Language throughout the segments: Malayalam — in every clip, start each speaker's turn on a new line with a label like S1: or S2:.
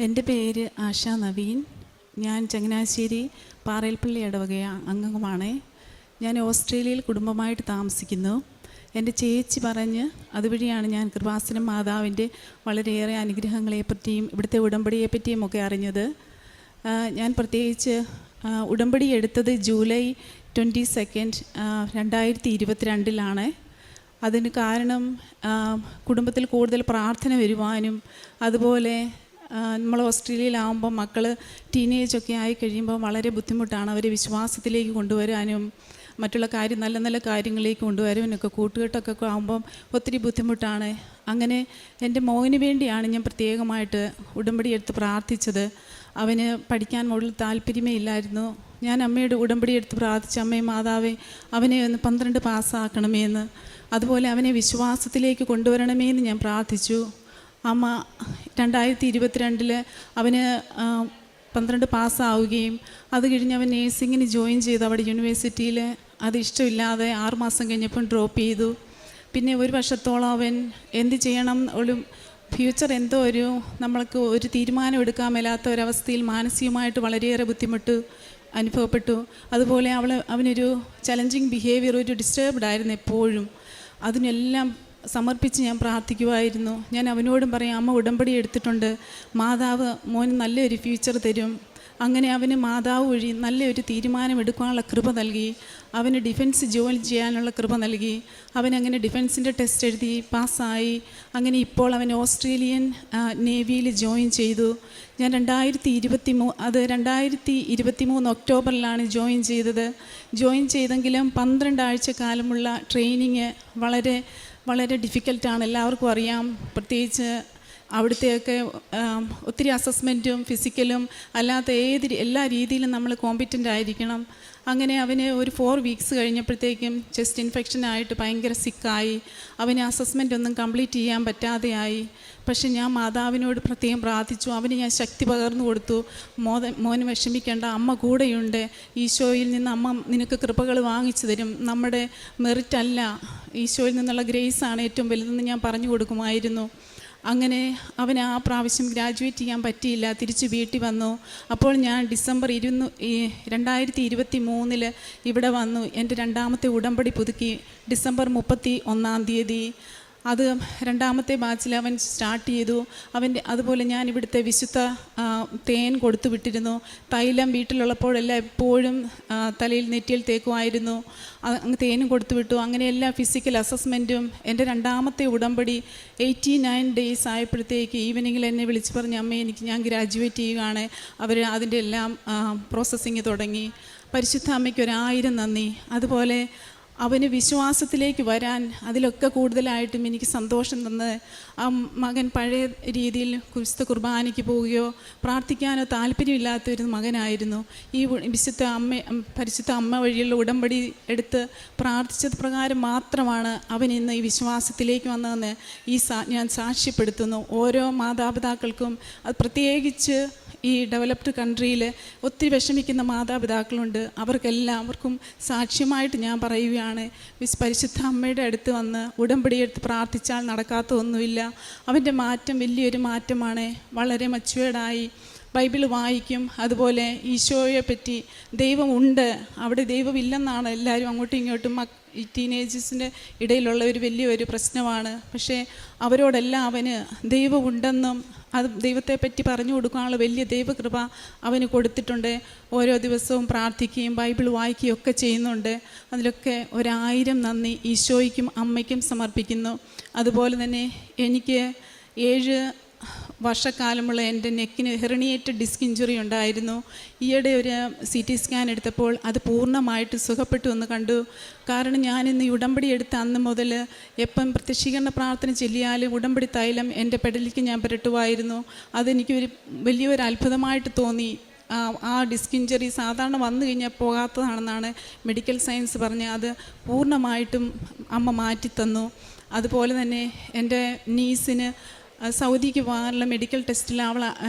S1: എൻ്റെ പേര് ആശ നവീൻ. ഞാൻ ചങ്ങനാശ്ശേരി പാറേൽപ്പള്ളി ഇടവക അംഗമാണ്. ഞാൻ ഓസ്ട്രേലിയയിൽ കുടുംബമായിട്ട് താമസിക്കുന്നു. എൻ്റെ ചേച്ചി പറഞ്ഞ് അതുവഴിയാണ് ഞാൻ കൃപാസനം മാതാവിൻ്റെ വളരെയേറെ അനുഗ്രഹങ്ങളെപ്പറ്റിയും ഇവിടുത്തെ ഉടമ്പടിയെപ്പറ്റിയും ഒക്കെ അറിഞ്ഞത്. ഞാൻ പ്രത്യേകിച്ച് ഉടമ്പടി എടുത്തത് ജൂലൈ 22, 2022 അതിന് കാരണം കുടുംബത്തിൽ കൂടുതൽ പ്രാർത്ഥന വരുവാനും, അതുപോലെ നമ്മൾ ഓസ്ട്രേലിയയിലാവുമ്പോൾ മക്കൾ ടീനേജൊക്കെ ആയി കഴിയുമ്പോൾ വളരെ ബുദ്ധിമുട്ടാണ് അവരെ വിശ്വാസത്തിലേക്ക് കൊണ്ടുവരാനും മറ്റുള്ള നല്ല നല്ല കാര്യങ്ങളിലേക്ക് കൊണ്ടുവരാനൊക്കെ. കൂട്ടുകെട്ടൊക്കെ ആകുമ്പം ഒത്തിരി ബുദ്ധിമുട്ടാണ്. അങ്ങനെ എൻ്റെ മോന് വേണ്ടിയാണ് ഞാൻ പ്രത്യേകമായിട്ട് ഉടമ്പടി എടുത്ത് പ്രാർത്ഥിച്ചത്. അവന് പഠിക്കാൻ മുകളിൽ താല്പര്യമേ ഇല്ലായിരുന്നു. ഞാൻ അമ്മയുടെ ഉടമ്പടി എടുത്ത് പ്രാർത്ഥിച്ച, അമ്മേ മാതാവേ അവനെ ഒന്ന് 12 പാസ്സാക്കണമേ എന്ന്, അതുപോലെ അവനെ വിശ്വാസത്തിലേക്ക് കൊണ്ടുവരണമേ എന്ന് ഞാൻ പ്രാർത്ഥിച്ചു. അമ്മ 2022 അവന് 12 പാസ്സാവുകയും അത് കഴിഞ്ഞ് അവൻ നേഴ്സിങ്ങിന് ജോയിൻ ചെയ്തു അവിടെ യൂണിവേഴ്സിറ്റിയിൽ. അത് ഇഷ്ടമില്ലാതെ 6 മാസം കഴിഞ്ഞപ്പം ഡ്രോപ്പ് ചെയ്തു. പിന്നെ 1 വർഷത്തോളം അവൻ എന്ത് ചെയ്യണം, ഒരു ഫ്യൂച്ചർ എന്തോ നമ്മൾക്ക് ഒരു തീരുമാനം എടുക്കാൻ മേലാത്ത ഒരവസ്ഥയിൽ മാനസികമായിട്ട് വളരെയേറെ ബുദ്ധിമുട്ട് അനുഭവപ്പെട്ടു. അതുപോലെ അവനൊരു ചലഞ്ചിങ് ബിഹേവിയർ, ഒരു ഡിസ്റ്റർബ്ഡ് ആയിരുന്നു എപ്പോഴും. അതിനെല്ലാം സമർപ്പിച്ച് ഞാൻ പ്രാർത്ഥിക്കുമായിരുന്നു. ഞാൻ അവനോടും പറയാം, അമ്മ ഉടമ്പടി എടുത്തിട്ടുണ്ട്, മാതാവ് മോന് നല്ലൊരു ഫ്യൂച്ചർ തരും. അങ്ങനെ അവന് മാതാവ് വഴി നല്ലൊരു തീരുമാനം എടുക്കാനുള്ള കൃപ നൽകി. അവന് ഡിഫൻസ് ജോലി ചെയ്യാനുള്ള കൃപ നൽകി. അവനങ്ങനെ ഡിഫൻസിൻ്റെ ടെസ്റ്റ് എഴുതി പാസ്സായി. അങ്ങനെ ഇപ്പോൾ അവൻ ഓസ്ട്രേലിയൻ നേവിയിൽ ജോയിൻ ചെയ്തു. ഞാൻ 2023 ഒക്ടോബറിലാണ് ജോയിൻ ചെയ്തത്. ജോയിൻ ചെയ്തെങ്കിലും 12 ആഴ്ച കാലമുള്ള ട്രെയിനിങ് വളരെ ഡിഫിക്കൽട്ടാണ്, എല്ലാവർക്കും അറിയാം. പ്രത്യേകിച്ച് അവിടുത്തെയൊക്കെ ഒത്തിരി അസസ്മെൻറ്റും ഫിസിക്കലും അല്ലാത്ത എല്ലാ രീതിയിലും നമ്മൾ കോമ്പിറ്റൻ്റ് ആയിരിക്കണം. അങ്ങനെ അവന് ഒരു 4 വീക്സ് കഴിഞ്ഞപ്പോഴത്തേക്കും ചെസ്റ്റ് ഇൻഫെക്ഷനായിട്ട് ഭയങ്കര സിക്കായി. അവന് അസസ്മെൻ്റ് ഒന്നും കംപ്ലീറ്റ് ചെയ്യാൻ പറ്റാതെയായി. പക്ഷെ ഞാൻ മാതാവിനോട് പ്രത്യേകം പ്രാർത്ഥിച്ചു. അവന് ഞാൻ ശക്തി പകർന്നു കൊടുത്തു. മോന് വിഷമിക്കേണ്ട, അമ്മ കൂടെയുണ്ട്. ഈശോയിൽ നിന്ന് അമ്മ നിനക്ക് കൃപകൾ വാങ്ങിച്ചു തരും. നമ്മുടെ മെറിറ്റ് അല്ല, ഈശോയിൽ നിന്നുള്ള ഗ്രേസാണ് ഏറ്റവും വലുതെന്ന് ഞാൻ പറഞ്ഞു കൊടുക്കുമായിരുന്നു. അങ്ങനെ അവന് ആ പ്രാവശ്യം ഗ്രാജുവേറ്റ് ചെയ്യാൻ പറ്റിയില്ല, തിരിച്ച് വീട്ടിൽ വന്നു. അപ്പോൾ ഞാൻ ഡിസംബർ 2023 ഇവിടെ വന്നു. എൻ്റെ 2ാമത്തെ ഉടമ്പടി പുതുക്കി ഡിസംബർ 31 അത് 2ാമത്തെ ബാച്ചിൽ അവൻ സ്റ്റാർട്ട് ചെയ്തു. അതുപോലെ ഞാൻ ഇവിടുത്തെ വിശുദ്ധ തേൻ കൊടുത്തു വിട്ടിരുന്നു. തൈലം വീട്ടിലുള്ളപ്പോഴെല്ലാം എപ്പോഴും തലയിൽ നെറ്റിയിൽ തേക്കുമായിരുന്നു. തേനും കൊടുത്തു വിട്ടു. അങ്ങനെ എല്ലാ ഫിസിക്കൽ അസസ്മെൻറ്റും എൻ്റെ 2ാമത്തെ ഉടമ്പടി 89 ഡേയ്സ് ആയപ്പോഴത്തേക്ക് ഈവനിങ്ങിൽ എന്നെ വിളിച്ച് പറഞ്ഞ്, അമ്മേ ഞാൻ ഗ്രാജുവേറ്റ് ചെയ്യുകയാണ്. അവർ അതിൻ്റെ എല്ലാം പ്രോസസ്സിങ് തുടങ്ങി. പരിശുദ്ധ അമ്മയ്ക്ക് 1000 നന്ദി. അതുപോലെ അവന് വിശ്വാസത്തിലേക്ക് വരാൻ അതിലൊക്കെ കൂടുതലായിട്ടും എനിക്ക് സന്തോഷം തന്ന്, ആ മകൻ പഴയ രീതിയിൽ വിശുദ്ധ കുർബാനയ്ക്ക് പോവുകയോ പ്രാർത്ഥിക്കാനോ താല്പര്യമില്ലാത്തൊരു മകനായിരുന്നു. ഈ പരിശുദ്ധ അമ്മ വഴിയുള്ള ഉടമ്പടി എടുത്ത് പ്രാർത്ഥിച്ചത് പ്രകാരം മാത്രമാണ് അവൻ ഇന്ന് ഈ വിശ്വാസത്തിലേക്ക് വന്നതെന്ന് ഞാൻ സാക്ഷ്യപ്പെടുത്തുന്നു. ഓരോ മാതാപിതാക്കൾക്കും, അത് പ്രത്യേകിച്ച് ഈ ഡെവലപ്ഡ് കൺട്രിയിൽ ഒത്തിരി വിഷമിക്കുന്ന മാതാപിതാക്കളുണ്ട്. അവർക്കെല്ലാവർക്കും സാക്ഷ്യമായിട്ട് ഞാൻ പറയുകയാണ്, പരിശുദ്ധ അമ്മയുടെ അടുത്ത് വന്ന് ഉടമ്പടി എടുത്ത് പ്രാർത്ഥിച്ചാൽ നടക്കാത്ത ഒന്നുമില്ല. അവൻ്റെ മാറ്റം വലിയൊരു മാറ്റമാണ്. വളരെ മച്ചുവേർഡായി ബൈബിൾ വായിക്കും. അതുപോലെ ഈശോയെ പറ്റി ദൈവമുണ്ട്, അവിടെ ദൈവമില്ലെന്നാണ് എല്ലാവരും അങ്ങോട്ടും ഇങ്ങോട്ടും ഈ ടീനേജേഴ്സിൻ്റെ ഇടയിലുള്ള ഒരു വലിയൊരു പ്രശ്നമാണ്. പക്ഷേ അവരോടെല്ലാം അവന് ദൈവമുണ്ടെന്നും അത് ദൈവത്തെപ്പറ്റി പറഞ്ഞു കൊടുക്കാനുള്ള വലിയ ദൈവകൃപ അവന് കൊടുത്തിട്ടുണ്ട്. ഓരോ ദിവസവും പ്രാർത്ഥിക്കുകയും ബൈബിൾ വായിക്കുകയും ഒക്കെ ചെയ്യുന്നുണ്ട്. അതിലൊക്കെ 1000 നന്ദി ഈശോയ്ക്കും അമ്മയ്ക്കും സമർപ്പിക്കുന്നു. അതുപോലെ തന്നെ എനിക്ക് 7 വർഷക്കാലമുള്ള എൻ്റെ നെക്കിന് ഹെർണിയേറ്റഡ് ഡിസ്ക് ഇഞ്ചുറി ഉണ്ടായിരുന്നു. ഈയിടെ ഒരു CT സ്കാൻ എടുത്തപ്പോൾ അത് പൂർണ്ണമായിട്ട് സുഖപ്പെട്ടു എന്ന് കണ്ടു. കാരണം ഞാനിന്ന് ഈ ഉടമ്പടി എടുത്ത അന്ന് മുതൽ എപ്പം പ്രത്യക്ഷീകരണ പ്രാർത്ഥന ചൊല്ലിയാലും ഉടമ്പടി തൈലം എൻ്റെ പെടലിക്ക് ഞാൻ പുരട്ടുമായിരുന്നു. അതെനിക്കൊരു വലിയൊരു അത്ഭുതമായിട്ട് തോന്നി. ആ ഡിസ്ക് ഇഞ്ചറി സാധാരണ വന്നു കഴിഞ്ഞാൽ പോകാത്തതാണെന്നാണ് മെഡിക്കൽ സയൻസ് പറഞ്ഞത്. അത് പൂർണ്ണമായിട്ടും അമ്മ മാറ്റിത്തന്നു. അതുപോലെ തന്നെ എൻ്റെ നീസിന് സൗദിക്ക് പോകാനുള്ള മെഡിക്കൽ ടെസ്റ്റിൽ അവൾ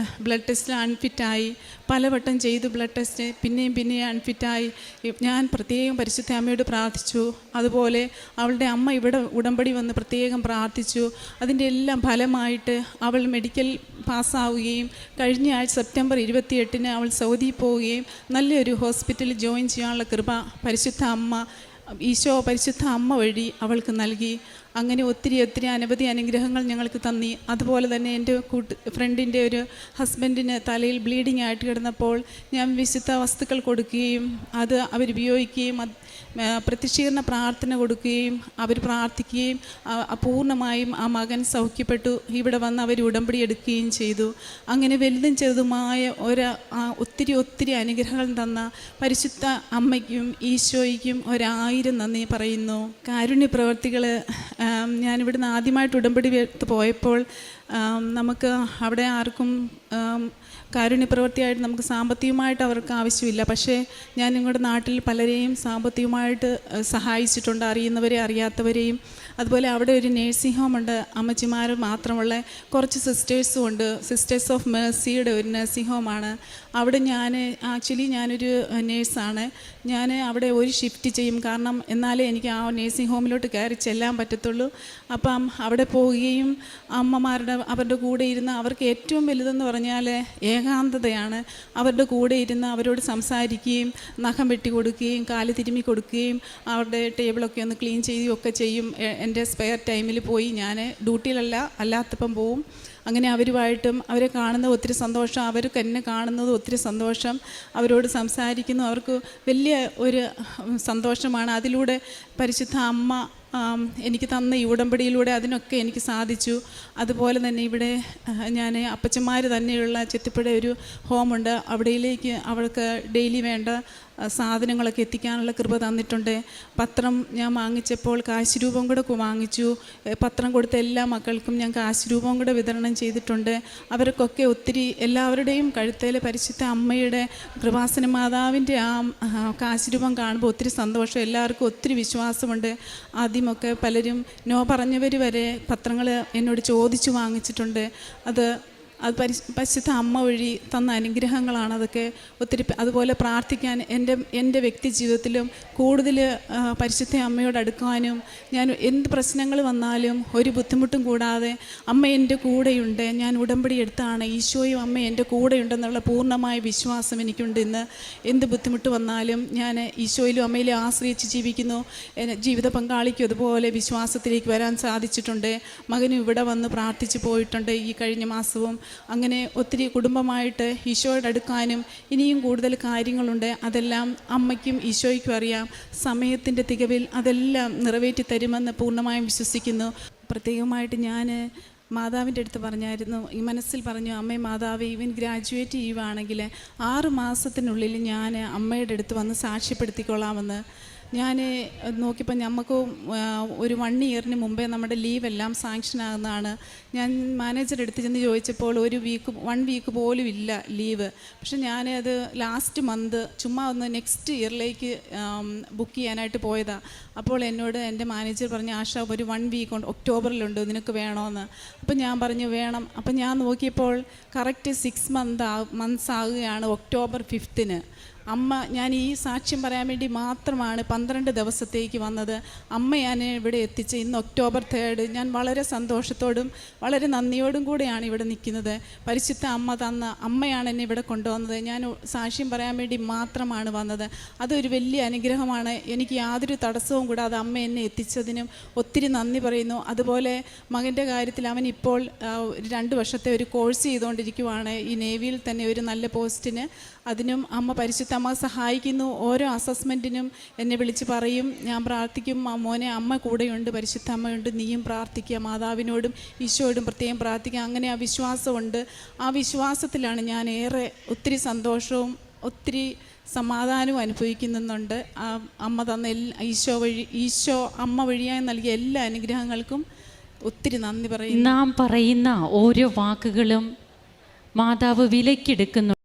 S1: ബ്ലഡ് ടെസ്റ്റിൽ അൺഫിറ്റായി. പലവട്ടം ചെയ്തു ബ്ലഡ് ടെസ്റ്റ്, പിന്നെയും അൺഫിറ്റായി. ഞാൻ പ്രത്യേകം പരിശുദ്ധ അമ്മയോട് പ്രാർത്ഥിച്ചു. അതുപോലെ അവളുടെ അമ്മ ഇവിടെ ഉടമ്പടി വന്ന് പ്രത്യേകം പ്രാർത്ഥിച്ചു. അതിൻ്റെ എല്ലാം ഫലമായിട്ട് അവൾ മെഡിക്കൽ പാസ്സാവുകയും കഴിഞ്ഞ ആഴ്ച സെപ്റ്റംബർ 28 അവൾ സൗദിയിൽ പോവുകയും നല്ലൊരു ഹോസ്പിറ്റലിൽ ജോയിൻ ചെയ്യാനുള്ള കൃപ പരിശുദ്ധ അമ്മ വഴി അവൾക്ക് നൽകി. അങ്ങനെ ഒത്തിരി അനവധി അനുഗ്രഹങ്ങൾ ഞങ്ങൾക്ക് തന്നി. അതുപോലെ തന്നെ എൻ്റെ ഫ്രണ്ടിൻ്റെ ഒരു ഹസ്ബൻഡിന് തലയിൽ ബ്ലീഡിങ് ആയിട്ട് കിടന്നപ്പോൾ ഞാൻ വിശുദ്ധ വസ്തുക്കൾ കൊടുക്കുകയും അത് അവരുപയോഗിക്കുകയും പ്രത്യക്ഷീകരണ പ്രാർത്ഥന കൊടുക്കുകയും അവർ പ്രാർത്ഥിക്കുകയും പൂർണ്ണമായും ആ മകൻ സൗഖ്യപ്പെട്ടു. ഇവിടെ വന്ന് അവർ ഉടമ്പടി എടുക്കുകയും ചെയ്തു. അങ്ങനെ വലുതും ചെറുതുമായ ഒത്തിരി അനുഗ്രഹങ്ങൾ തന്ന പരിശുദ്ധ അമ്മയ്ക്കും ഈശോയ്ക്കും 1000 നന്ദി പറയുന്നു. കാരുണ്യ പ്രവർത്തികൾ ഞാനിവിടുന്ന് ആദ്യമായിട്ട് ഉടമ്പടി എടുത്ത് പോയപ്പോൾ നമുക്ക് അവിടെ ആർക്കും കാരുണ്യപ്രവൃത്തിയായിട്ട് നമുക്ക് സാമ്പത്തികമായിട്ട് അവർക്ക് ആവശ്യമില്ല. പക്ഷേ ഞാൻ നിങ്ങളുടെ നാട്ടിൽ പലരെയും സാമ്പത്തികമായിട്ട് സഹായിച്ചിട്ടുണ്ട്, അറിയുന്നവരെ അറിയാത്തവരെയും. അതുപോലെ അവിടെ ഒരു നേഴ്സിംഗ് ഹോമുണ്ട്, അമ്മച്ചിമാർ മാത്രമുള്ള കുറച്ച് സിസ്റ്റേഴ്സും ഉണ്ട്. സിസ്റ്റേഴ്സ് ഓഫ് മേഴ്സിയുടെ ഒരു നേഴ്സിംഗ് ഹോമാണ്. അവിടെ ഞാനൊരു നേഴ്സാണ്. ഞാൻ അവിടെ ഒരു ഷിഫ്റ്റ് ചെയ്യും, കാരണം എന്നാലേ എനിക്ക് ആ നേഴ്സിംഗ് ഹോമിലോട്ട് കയറി ചെല്ലാൻ പറ്റത്തുള്ളൂ. അപ്പം അവിടെ പോവുകയും അവരുടെ കൂടെ ഇരുന്ന്, അവർക്ക് ഏറ്റവും വലുതെന്ന് പറഞ്ഞാൽ ഏകാന്തതയാണ്. അവരുടെ കൂടെ ഇരുന്ന് അവരോട് സംസാരിക്കുകയും നഖം വെട്ടി കൊടുക്കുകയും കാല് തിരുമ്മി കൊടുക്കുകയും അവരുടെ ടേബിളൊക്കെ ഒന്ന് ക്ലീൻ ചെയ്യുകയും ഒക്കെ ചെയ്യും. എൻ്റെ സ്പെയർ ടൈമിൽ പോയി ഞാൻ അല്ലാത്തപ്പം പോവും. അങ്ങനെ അവരുമായിട്ടും അവരെ കാണുന്നത് ഒത്തിരി സന്തോഷം, അവർക്ക് എന്നെ കാണുന്നത് ഒത്തിരി സന്തോഷം. അവരോട് സംസാരിക്കുന്നു, അവർക്ക് വലിയ ഒരു സന്തോഷമാണ്. അതിലൂടെ പരിശുദ്ധ അമ്മ എനിക്ക് തന്ന ഈ ഉടമ്പടിയിലൂടെ അതിനൊക്കെ എനിക്ക് സാധിച്ചു. അതുപോലെ തന്നെ ഇവിടെ ഞാൻ അപ്പച്ചന്മാർ തന്നെയുള്ള ചെത്തിപ്പുഴ ഒരു ഹോമുണ്ട്, അവിടേക്ക് അവൾക്ക് ഡെയിലി വേണ്ട സാധനങ്ങളൊക്കെ എത്തിക്കാനുള്ള കൃപ തന്നിട്ടുണ്ട്. പത്രം ഞാൻ വാങ്ങിച്ചപ്പോൾ കാശ് രൂപം കൂടെ വാങ്ങിച്ചു. പത്രം കൊടുത്ത എല്ലാ മക്കൾക്കും ഞാൻ കാശ് രൂപം കൂടെ വിതരണം ചെയ്തിട്ടുണ്ട്. അവർക്കൊക്കെ എല്ലാവരുടെയും കഴുത്തേൽ പരിശുദ്ധ അമ്മയുടെ കൃപാസന മാതാവിൻ്റെ ആ കാശ് രൂപം കാണുമ്പോൾ ഒത്തിരി സന്തോഷം. എല്ലാവർക്കും ഒത്തിരി വിശ്വാസമുണ്ട്. ആദ്യമൊക്കെ പലരും നോ പറഞ്ഞവർ വരെ പത്രങ്ങൾ എന്നോട് ചോദിച്ചു വാങ്ങിച്ചിട്ടുണ്ട്. അത് പരിശുദ്ധ അമ്മ വഴി തന്ന അനുഗ്രഹങ്ങളാണ് അതൊക്കെ. ഒത്തിരി അതുപോലെ പ്രാർത്ഥിക്കാൻ എൻ്റെ വ്യക്തി ജീവിതത്തിലും കൂടുതൽ പരിശുദ്ധ അമ്മയോട് അടുക്കാനും, ഞാൻ എന്ത് പ്രശ്നങ്ങൾ വന്നാലും ഒരു ബുദ്ധിമുട്ടും കൂടാതെ അമ്മ എൻ്റെ കൂടെയുണ്ട്, ഞാൻ ഉടമ്പടി എടുത്താണ്, ഈശോയും അമ്മ എൻ്റെ കൂടെയുണ്ടെന്നുള്ള പൂർണ്ണമായ വിശ്വാസം എനിക്കുണ്ട്. ഇന്ന് എന്ത് ബുദ്ധിമുട്ട് വന്നാലും ഞാൻ ഈശോയിലും അമ്മയിലും ആശ്രയിച്ച് ജീവിക്കുന്നു. ജീവിത പങ്കാളിക്കും അതുപോലെ വിശ്വാസത്തിലേക്ക് വരാൻ സാധിച്ചിട്ടുണ്ട്. മകനും ഇവിടെ വന്ന് പ്രാർത്ഥിച്ച് പോയിട്ടുണ്ട് ഈ കഴിഞ്ഞ മാസവും. അങ്ങനെ ഒത്തിരി കുടുംബമായിട്ട് ഈശോയോട് അടുക്കാനും ഇനിയും കൂടുതൽ കാര്യങ്ങളുണ്ട്. അതെല്ലാം അമ്മയ്ക്കും ഈശോയ്ക്കും അറിയാം. സമയത്തിൻ്റെ തികവിൽ അതെല്ലാം നിറവേറ്റി തരുമെന്ന് പൂർണ്ണമായും വിശ്വസിക്കുന്നു. പ്രത്യേകമായിട്ട് ഞാൻ മാതാവിൻ്റെ അടുത്ത് പറഞ്ഞായിരുന്നു, ഈ മനസ്സിൽ പറഞ്ഞു, അമ്മേ മാതാവ് ഇവൻ ഗ്രാജുവേറ്റ് ചെയ്യുവാണെങ്കിൽ 6 മാസത്തിനുള്ളിൽ ഞാൻ അമ്മയുടെ അടുത്ത് വന്ന് സാക്ഷ്യപ്പെടുത്തിക്കൊള്ളാമെന്ന്. ഞാൻ നോക്കിയപ്പോൾ നമുക്ക് ഒരു 1 ഇയറിന് മുമ്പേ നമ്മുടെ ലീവെല്ലാം സാങ്ഷൻ ആകുന്നതാണ്. ഞാൻ മാനേജർ എടുത്ത് ചെന്ന് ചോദിച്ചപ്പോൾ 1 വീക്ക് പോലും ഇല്ല ലീവ്. പക്ഷെ ഞാനത് ലാസ്റ്റ് മന്ത് ചുമ്മാ ഒന്ന് നെക്സ്റ്റ് ഇയറിലേക്ക് ബുക്ക് ചെയ്യാനായിട്ട് പോയതാണ്. അപ്പോൾ എന്നോട് എൻ്റെ മാനേജർ പറഞ്ഞു, ആശ ഒരു 1 വീക്ക് ഉണ്ട്, ഒക്ടോബറിലുണ്ട്, നിനക്ക് വേണമെന്ന്. അപ്പം ഞാൻ പറഞ്ഞു വേണം. അപ്പം ഞാൻ നോക്കിയപ്പോൾ കറക്റ്റ് 6 മന്ത്സ് ആകുകയാണ് ഒക്ടോബർ 5-ന്. അമ്മ, ഞാൻ ഈ സാക്ഷ്യം പറയാൻ വേണ്ടി മാത്രമാണ് 12 ദിവസത്തേക്ക് വന്നത്. അമ്മ ഞാൻ ഇവിടെ എത്തിച്ച് ഇന്ന് ഒക്ടോബർ 3 ഞാൻ വളരെ സന്തോഷത്തോടും വളരെ നന്ദിയോടും കൂടെയാണ് ഇവിടെ നിൽക്കുന്നത്. പരിശുദ്ധ അമ്മയാണ് എന്നെ ഇവിടെ കൊണ്ടുവന്നത്. ഞാൻ സാക്ഷ്യം പറയാൻ വേണ്ടി മാത്രമാണ് വന്നത്. അതൊരു വലിയ അനുഗ്രഹമാണ്. എനിക്ക് യാതൊരു തടസ്സവും കൂടാതെ അമ്മ എന്നെ എത്തിച്ചതിനും ഒത്തിരി നന്ദി പറയുന്നു. അതുപോലെ മകൻ്റെ കാര്യത്തിൽ അവൻ ഇപ്പോൾ 2 വർഷത്തെ ഒരു കോഴ്സ് ചെയ്തുകൊണ്ടിരിക്കുവാണ് ഈ നേവിയിൽ തന്നെ ഒരു നല്ല പോസ്റ്റിന്. അതിനും അമ്മ പരിശുദ്ധ അമ്മ സഹായിക്കുന്നു. ഓരോ അസസ്മെൻറ്റിനും എന്നെ വിളിച്ച് പറയും, ഞാൻ പ്രാർത്ഥിക്കും, മോനെ അമ്മ കൂടെയുണ്ട്, പരിശുദ്ധ അമ്മയുണ്ട്, നീയും പ്രാർത്ഥിക്കുക, മാതാവിനോടും ഈശോയോടും പ്രത്യേകം പ്രാർത്ഥിക്കുക. അങ്ങനെ ആ വിശ്വാസമുണ്ട്. ആ വിശ്വാസത്തിലാണ് ഞാൻ ഒത്തിരി സന്തോഷവും ഒത്തിരി സമാധാനവും അനുഭവിക്കുന്നുണ്ട്. അമ്മ തന്ന ഈശോ അമ്മ വഴിയായി നൽകിയ എല്ലാ അനുഗ്രഹങ്ങൾക്കും ഒത്തിരി നന്ദി പറയുന്നു.
S2: നാം പറയുന്ന ഓരോ വാക്കുകളും മാതാവ് വിലക്കെടുക്കുന്നു.